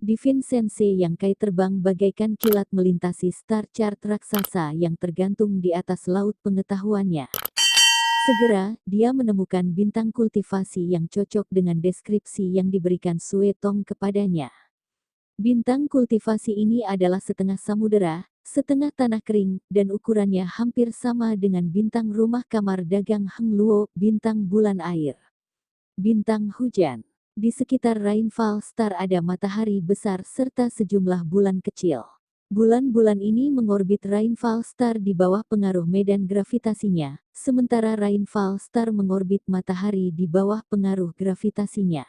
Divine Sensei Yang Kai terbang bagaikan kilat melintasi star chart raksasa yang tergantung di atas laut pengetahuannya. Segera, dia menemukan bintang kultivasi yang cocok dengan deskripsi yang diberikan Sue Tong kepadanya. Bintang kultivasi ini adalah setengah samudera, setengah tanah kering, dan ukurannya hampir sama dengan bintang rumah kamar dagang Heng Luo, bintang bulan air. Bintang hujan. Di sekitar Rainfall Star ada matahari besar serta sejumlah bulan kecil. Bulan-bulan ini mengorbit Rainfall Star di bawah pengaruh medan gravitasinya, sementara Rainfall Star mengorbit matahari di bawah pengaruh gravitasinya.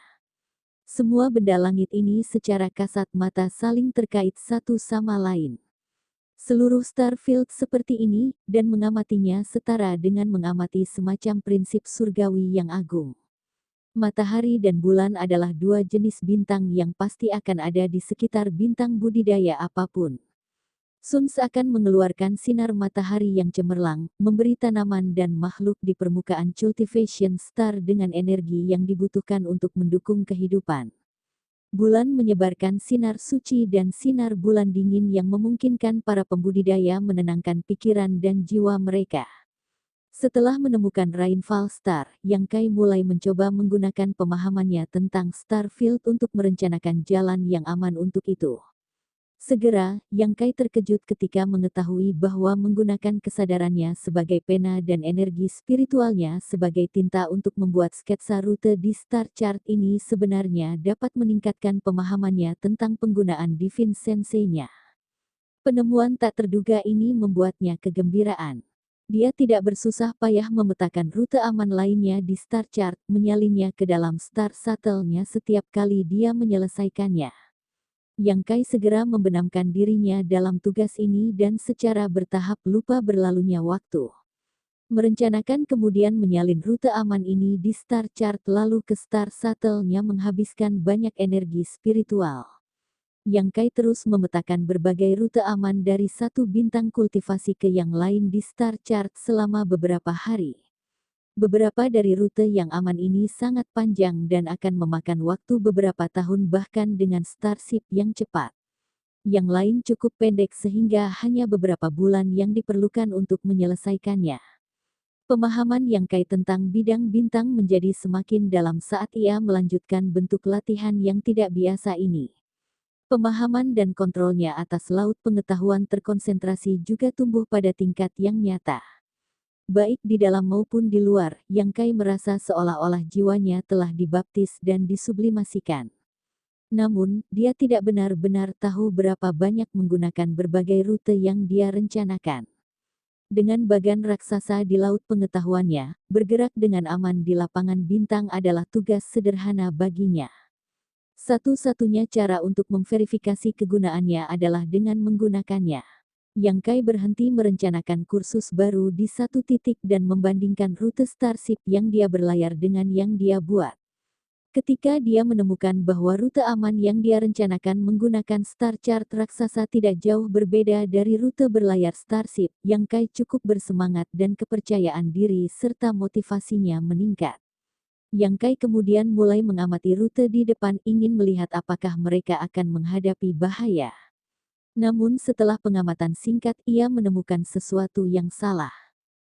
Semua benda langit ini secara kasat mata saling terkait satu sama lain. Seluruh Starfield seperti ini, dan mengamatinya setara dengan mengamati semacam prinsip surgawi yang agung. Matahari dan bulan adalah dua jenis bintang yang pasti akan ada di sekitar bintang budidaya apapun. Suns akan mengeluarkan sinar matahari yang cemerlang, memberi tanaman dan makhluk di permukaan cultivation star dengan energi yang dibutuhkan untuk mendukung kehidupan. Bulan menyebarkan sinar suci dan sinar bulan dingin yang memungkinkan para pembudidaya menenangkan pikiran dan jiwa mereka. Setelah menemukan Rainfall Star, Yang Kai mulai mencoba menggunakan pemahamannya tentang Starfield untuk merencanakan jalan yang aman untuk itu. Segera, Yang Kai terkejut ketika mengetahui bahwa menggunakan kesadarannya sebagai pena dan energi spiritualnya sebagai tinta untuk membuat sketsa rute di Star Chart ini sebenarnya dapat meningkatkan pemahamannya tentang penggunaan Divine Sensei-nya. Penemuan tak terduga ini membuatnya kegembiraan. Dia tidak bersusah payah memetakan rute aman lainnya di Star Chart, menyalinnya ke dalam Star Shuttle-nya setiap kali dia menyelesaikannya. Yang Kai segera membenamkan dirinya dalam tugas ini dan secara bertahap lupa berlalunya waktu. Merencanakan kemudian menyalin rute aman ini di Star Chart lalu ke Star Shuttle-nya menghabiskan banyak energi spiritual. Yang Kai terus memetakan berbagai rute aman dari satu bintang kultivasi ke yang lain di Star Chart selama beberapa hari. Beberapa dari rute yang aman ini sangat panjang dan akan memakan waktu beberapa tahun bahkan dengan starship yang cepat. Yang lain cukup pendek sehingga hanya beberapa bulan yang diperlukan untuk menyelesaikannya. Pemahaman Yang Kai tentang bidang bintang menjadi semakin dalam saat ia melanjutkan bentuk latihan yang tidak biasa ini. Pemahaman dan kontrolnya atas laut pengetahuan terkonsentrasi juga tumbuh pada tingkat yang nyata. Baik di dalam maupun di luar, Yang Kai merasa seolah-olah jiwanya telah dibaptis dan disublimasikan. Namun, dia tidak benar-benar tahu berapa banyak menggunakan berbagai rute yang dia rencanakan. Dengan bagan raksasa di laut pengetahuannya, bergerak dengan aman di lapangan bintang adalah tugas sederhana baginya. Satu-satunya cara untuk memverifikasi kegunaannya adalah dengan menggunakannya. Yang Kai berhenti merencanakan kursus baru di satu titik dan membandingkan rute Starship yang dia berlayar dengan yang dia buat. Ketika dia menemukan bahwa rute aman yang dia rencanakan menggunakan Star Chart raksasa tidak jauh berbeda dari rute berlayar Starship, Yang Kai cukup bersemangat dan kepercayaan diri serta motivasinya meningkat. Yang Kai kemudian mulai mengamati rute di depan ingin melihat apakah mereka akan menghadapi bahaya. Namun setelah pengamatan singkat ia menemukan sesuatu yang salah.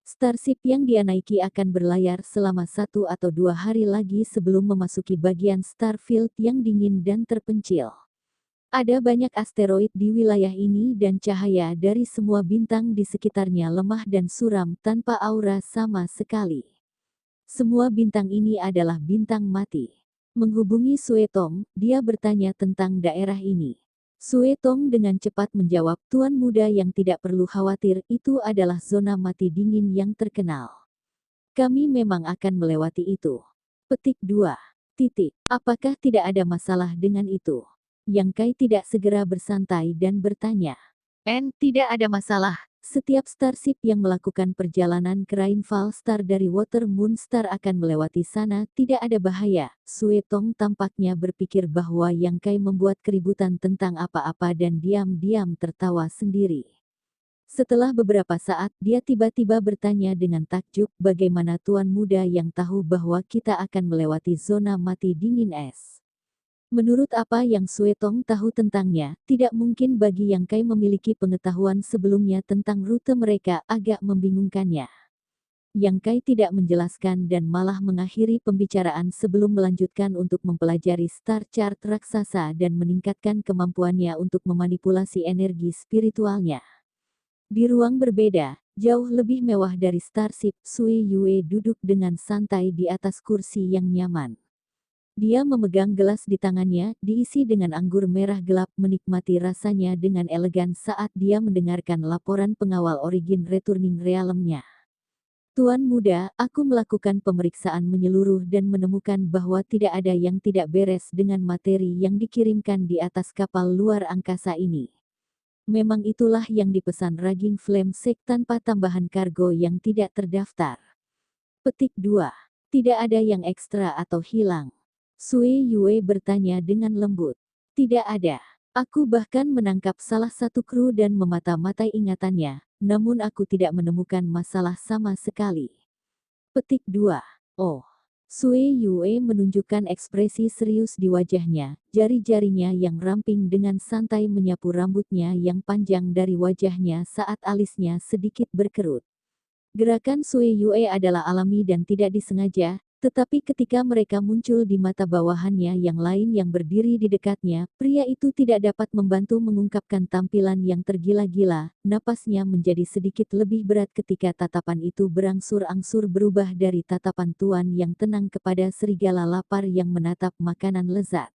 Starship yang dia naiki akan berlayar selama 1 atau 2 hari lagi sebelum memasuki bagian Starfield yang dingin dan terpencil. Ada banyak asteroid di wilayah ini dan cahaya dari semua bintang di sekitarnya lemah dan suram tanpa aura sama sekali. Semua bintang ini adalah bintang mati. Menghubungi Sue Tong, dia bertanya tentang daerah ini. Sue Tong dengan cepat menjawab, Tuan muda yang tidak perlu khawatir, itu adalah zona mati dingin yang terkenal. Kami memang akan melewati itu. Petik 2. Apakah tidak ada masalah dengan itu? Yang Kai tidak segera bersantai dan bertanya. Tidak ada masalah. Setiap starship yang melakukan perjalanan ke Rainfall Star dari Water Moon Star akan melewati sana, tidak ada bahaya. Sue Tong tampaknya berpikir bahwa Yang Kai membuat keributan tentang apa-apa dan diam-diam tertawa sendiri. Setelah beberapa saat, dia tiba-tiba bertanya dengan takjub, bagaimana tuan muda yang tahu bahwa kita akan melewati zona mati dingin es? Menurut apa yang Suetong tahu tentangnya, tidak mungkin bagi Yang Kai memiliki pengetahuan sebelumnya tentang rute mereka, agak membingungkannya. Yang Kai tidak menjelaskan dan malah mengakhiri pembicaraan sebelum melanjutkan untuk mempelajari star chart raksasa dan meningkatkan kemampuannya untuk memanipulasi energi spiritualnya. Di ruang berbeda, jauh lebih mewah dari Starship, Sui Yue duduk dengan santai di atas kursi yang nyaman. Dia memegang gelas di tangannya, diisi dengan anggur merah gelap, menikmati rasanya dengan elegan saat dia mendengarkan laporan pengawal Origin Returning Realm-nya. Tuan muda, aku melakukan pemeriksaan menyeluruh dan menemukan bahwa tidak ada yang tidak beres dengan materi yang dikirimkan di atas kapal luar angkasa ini. Memang itulah yang dipesan Raging Flame Sek tanpa tambahan kargo yang tidak terdaftar. Petik 2. Tidak ada yang ekstra atau hilang. Sui Yue bertanya dengan lembut. Tidak ada. Aku bahkan menangkap salah satu kru dan memata-matai ingatannya, namun aku tidak menemukan masalah sama sekali. Petik 2. Oh. Sui Yue menunjukkan ekspresi serius di wajahnya, jari-jarinya yang ramping dengan santai menyapu rambutnya yang panjang dari wajahnya saat alisnya sedikit berkerut. Gerakan Sui Yue adalah alami dan tidak disengaja, tetapi ketika mereka muncul di mata bawahannya yang lain yang berdiri di dekatnya, pria itu tidak dapat membantu mengungkapkan tampilan yang tergila-gila, napasnya menjadi sedikit lebih berat ketika tatapan itu berangsur-angsur berubah dari tatapan tuan yang tenang kepada serigala lapar yang menatap makanan lezat.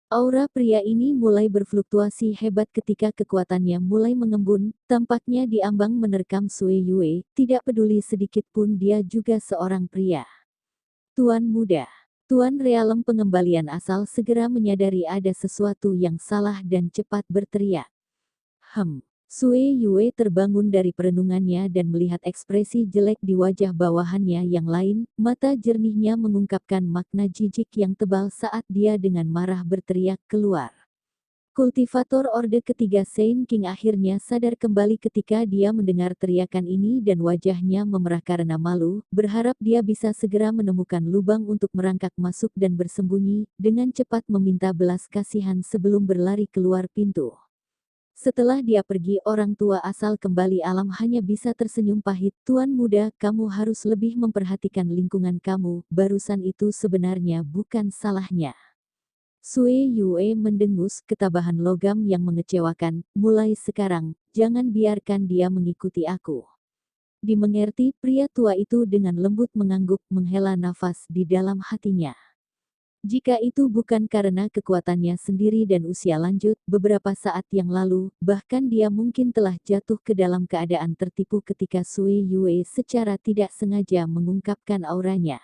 Aura pria ini mulai berfluktuasi hebat ketika kekuatannya mulai mengembun, tampaknya diambang menerkam Sui Yue, tidak peduli sedikit pun dia juga seorang pria. Tuan muda, Tuan Realem pengembalian asal segera menyadari ada sesuatu yang salah dan cepat berteriak. Sui Yue terbangun dari perenungannya dan melihat ekspresi jelek di wajah bawahannya yang lain, mata jernihnya mengungkapkan makna jijik yang tebal saat dia dengan marah berteriak keluar. Kultivator Orde Ketiga Saint King akhirnya sadar kembali ketika dia mendengar teriakan ini dan wajahnya memerah karena malu, berharap dia bisa segera menemukan lubang untuk merangkak masuk dan bersembunyi, dengan cepat meminta belas kasihan sebelum berlari keluar pintu. Setelah dia pergi, orang tua asal kembali alam hanya bisa tersenyum pahit. Tuan muda, kamu harus lebih memperhatikan lingkungan kamu, barusan itu sebenarnya bukan salahnya. Sui Yue mendengus ketabahan logam yang mengecewakan, mulai sekarang, jangan biarkan dia mengikuti aku. Dimengerti, pria tua itu dengan lembut mengangguk menghela nafas di dalam hatinya. Jika itu bukan karena kekuatannya sendiri dan usia lanjut, beberapa saat yang lalu, bahkan dia mungkin telah jatuh ke dalam keadaan tertipu ketika Sui Yue secara tidak sengaja mengungkapkan auranya.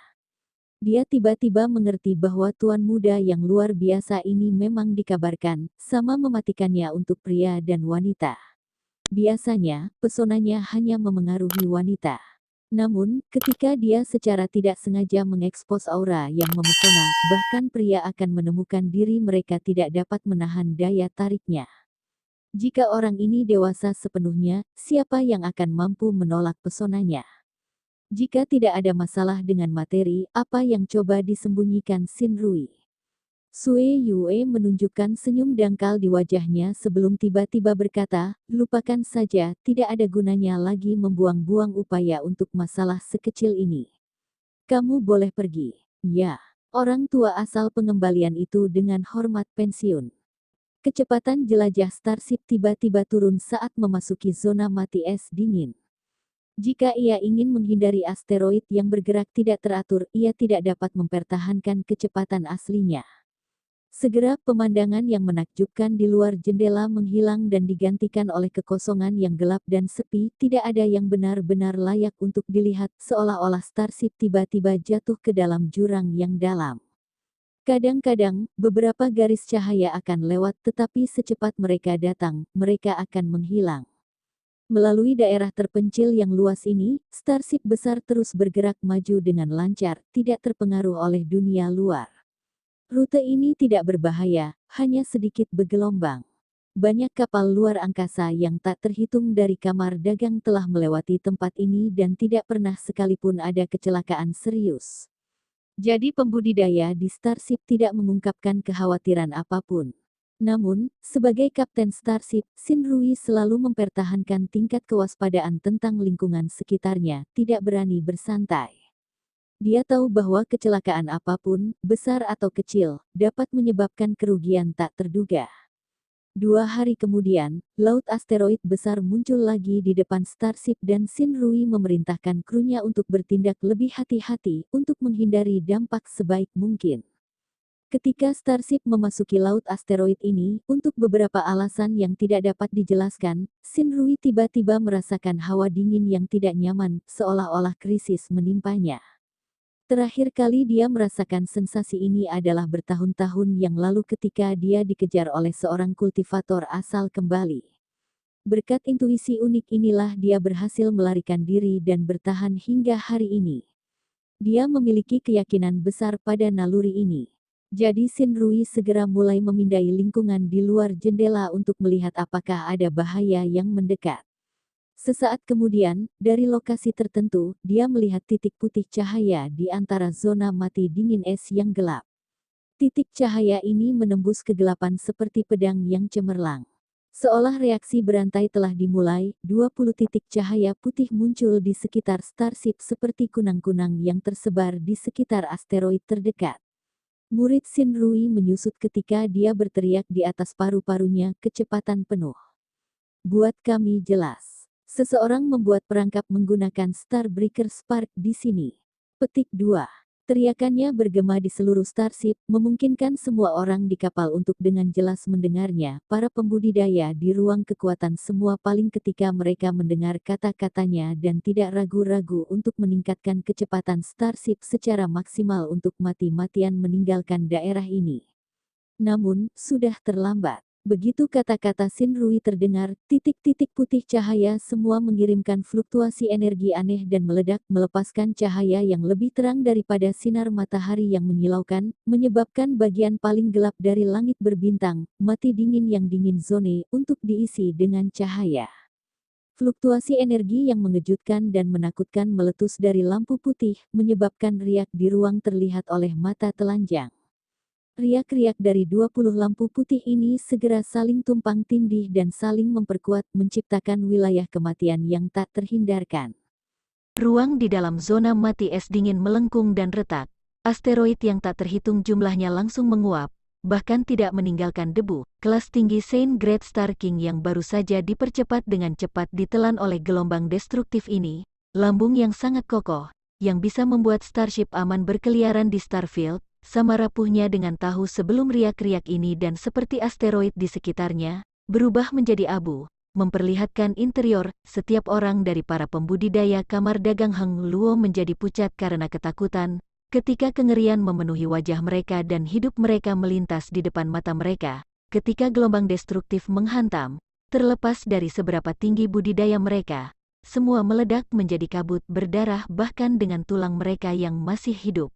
Dia tiba-tiba mengerti bahwa tuan muda yang luar biasa ini memang dikabarkan, sama mematikannya untuk pria dan wanita. Biasanya, pesonanya hanya memengaruhi wanita. Namun, ketika dia secara tidak sengaja mengekspos aura yang memesona, bahkan pria akan menemukan diri mereka tidak dapat menahan daya tariknya. Jika orang ini dewasa sepenuhnya, siapa yang akan mampu menolak pesonanya? Jika tidak ada masalah dengan materi, apa yang coba disembunyikan Xin Rui? Sui Yue menunjukkan senyum dangkal di wajahnya sebelum tiba-tiba berkata, lupakan saja, tidak ada gunanya lagi membuang-buang upaya untuk masalah sekecil ini. Kamu boleh pergi. Ya, orang tua asal pengembalian itu dengan hormat pensiun. Kecepatan jelajah Starship tiba-tiba turun saat memasuki zona mati es dingin. Jika ia ingin menghindari asteroid yang bergerak tidak teratur, ia tidak dapat mempertahankan kecepatan aslinya. Segera pemandangan yang menakjubkan di luar jendela menghilang dan digantikan oleh kekosongan yang gelap dan sepi, tidak ada yang benar-benar layak untuk dilihat, seolah-olah Starship tiba-tiba jatuh ke dalam jurang yang dalam. Kadang-kadang, beberapa garis cahaya akan lewat tetapi secepat mereka datang, mereka akan menghilang. Melalui daerah terpencil yang luas ini, Starship besar terus bergerak maju dengan lancar, tidak terpengaruh oleh dunia luar. Rute ini tidak berbahaya, hanya sedikit bergelombang. Banyak kapal luar angkasa yang tak terhitung dari kamar dagang telah melewati tempat ini dan tidak pernah sekalipun ada kecelakaan serius. Jadi pembudidaya di Starship tidak mengungkapkan kekhawatiran apapun. Namun, sebagai Kapten Starship, Shinrui selalu mempertahankan tingkat kewaspadaan tentang lingkungan sekitarnya, tidak berani bersantai. Dia tahu bahwa kecelakaan apapun, besar atau kecil, dapat menyebabkan kerugian tak terduga. 2 hari kemudian, laut asteroid besar muncul lagi di depan Starship dan Shinrui memerintahkan krunya untuk bertindak lebih hati-hati untuk menghindari dampak sebaik mungkin. Ketika Starship memasuki laut asteroid ini, untuk beberapa alasan yang tidak dapat dijelaskan, Shinrui tiba-tiba merasakan hawa dingin yang tidak nyaman, seolah-olah krisis menimpanya. Terakhir kali dia merasakan sensasi ini adalah bertahun-tahun yang lalu ketika dia dikejar oleh seorang kultivator asal kembali. Berkat intuisi unik inilah dia berhasil melarikan diri dan bertahan hingga hari ini. Dia memiliki keyakinan besar pada naluri ini. Jadi Shinrui segera mulai memindai lingkungan di luar jendela untuk melihat apakah ada bahaya yang mendekat. Sesaat kemudian, dari lokasi tertentu, dia melihat titik putih cahaya di antara zona mati dingin es yang gelap. Titik cahaya ini menembus kegelapan seperti pedang yang cemerlang. Seolah reaksi berantai telah dimulai, 20 titik cahaya putih muncul di sekitar Starship seperti kunang-kunang yang tersebar di sekitar asteroid terdekat. Murid Shinrui menyusut ketika dia berteriak di atas paru-parunya kecepatan penuh. Buat kami jelas. Seseorang membuat perangkap menggunakan Starbreaker Spark di sini. Petik 2. Teriakannya bergema di seluruh Starship, memungkinkan semua orang di kapal untuk dengan jelas mendengarnya. Para pembudidaya di ruang kekuatan semua paling ketika mereka mendengar kata-katanya dan tidak ragu-ragu untuk meningkatkan kecepatan Starship secara maksimal untuk mati-matian meninggalkan daerah ini. Namun, sudah terlambat. Begitu kata-kata Shinrui terdengar, titik-titik putih cahaya semua mengirimkan fluktuasi energi aneh dan meledak, melepaskan cahaya yang lebih terang daripada sinar matahari yang menyilaukan, menyebabkan bagian paling gelap dari langit berbintang, mati dingin yang dingin zone, untuk diisi dengan cahaya. Fluktuasi energi yang mengejutkan dan menakutkan meletus dari lampu putih, menyebabkan riak di ruang terlihat oleh mata telanjang. Riak-riak dari 20 lampu putih ini segera saling tumpang tindih dan saling memperkuat, menciptakan wilayah kematian yang tak terhindarkan. Ruang di dalam zona mati es dingin melengkung dan retak. Asteroid yang tak terhitung jumlahnya langsung menguap, bahkan tidak meninggalkan debu. Kelas tinggi Saint Great Star King yang baru saja dipercepat dengan cepat ditelan oleh gelombang destruktif ini, lambung yang sangat kokoh, yang bisa membuat Starship aman berkeliaran di Starfield, sama rapuhnya dengan tahu sebelum riak-riak ini dan seperti asteroid di sekitarnya, berubah menjadi abu, memperlihatkan interior, setiap orang dari para pembudidaya kamar dagang Heng Luo menjadi pucat karena ketakutan, ketika kengerian memenuhi wajah mereka dan hidup mereka melintas di depan mata mereka, ketika gelombang destruktif menghantam, terlepas dari seberapa tinggi budidaya mereka, semua meledak menjadi kabut berdarah bahkan dengan tulang mereka yang masih hidup.